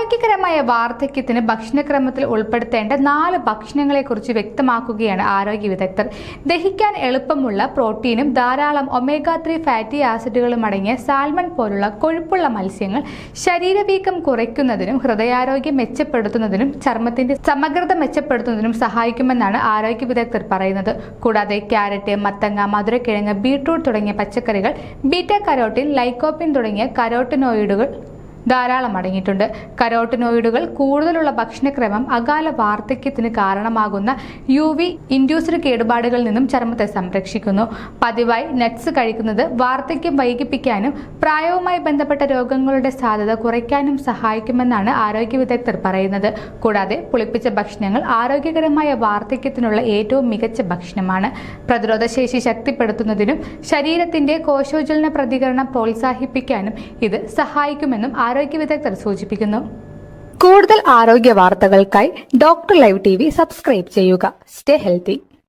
ആരോഗ്യകരമായ വാർദ്ധക്യത്തിന് ഭക്ഷണക്രമത്തിൽ ഉൾപ്പെടുത്തേണ്ട 4 ഭക്ഷണങ്ങളെക്കുറിച്ച് വ്യക്തമാക്കുകയാണ് ആരോഗ്യ വിദഗ്ധർ. ദഹിക്കാൻ എളുപ്പമുള്ള പ്രോട്ടീനും ധാരാളം ഒമേഗ-3 ഫാറ്റി ആസിഡുകളും അടങ്ങിയ സാൽമൺ പോലുള്ള കൊഴുപ്പുള്ള മത്സ്യങ്ങൾ ശരീരവീക്കം കുറയ്ക്കുന്നതിനും ഹൃദയാരോഗ്യം മെച്ചപ്പെടുത്തുന്നതിനും ചർമ്മത്തിന്റെ സമഗ്രത മെച്ചപ്പെടുത്തുന്നതിനും സഹായിക്കുമെന്നാണ് ആരോഗ്യ വിദഗ്ധർ പറയുന്നത്. കൂടാതെ ക്യാരറ്റ്, മത്തങ്ങ, മധുരക്കിഴങ്ങ്, ബീട്രൂട്ട് തുടങ്ങിയ പച്ചക്കറികൾ ബീറ്റ കരോട്ടിൻ, ലൈക്കോപ്പിൻ തുടങ്ങിയ കരോട്ടിനോയിഡുകൾ ധാരാളം അടങ്ങിയിട്ടുണ്ട്. കരോട്ടിനോയിഡുകൾ കൂടുതലുള്ള ഭക്ഷണക്രമം അകാല വാർദ്ധക്യത്തിന് കാരണമാകുന്ന UV ഇൻഡ്യൂസ്ഡ് കേടുപാടുകളിൽ നിന്നും ചർമ്മത്തെ സംരക്ഷിക്കുന്നു. പതിവായി നട്ട്സ് കഴിക്കുന്നത് വാർദ്ധക്യം വൈകിപ്പിക്കാനും പ്രായവുമായി ബന്ധപ്പെട്ട രോഗങ്ങളുടെ സാധ്യത കുറയ്ക്കാനും സഹായിക്കുമെന്നാണ് ആരോഗ്യ വിദഗ്ധർ പറയുന്നത്. കൂടാതെ പുളിപ്പിച്ച ഭക്ഷണങ്ങൾ ആരോഗ്യകരമായ വാർദ്ധക്യത്തിനുള്ള ഏറ്റവും മികച്ച ഭക്ഷണമാണ്. പ്രതിരോധശേഷി ശക്തിപ്പെടുത്തുന്നതിനും ശരീരത്തിന്റെ കോശോജ്വലന പ്രതികരണം പ്രോത്സാഹിപ്പിക്കാനും ഇത് സഹായിക്കുമെന്നും ആരോഗ്യ വിദഗ്ധർ സൂചിപ്പിക്കുന്നു. കൂടുതൽ ആരോഗ്യ വാർത്തകൾക്കായി ഡോക്ടർ ലൈവ് TV സബ്സ്ക്രൈബ് ചെയ്യുക. Stay healthy.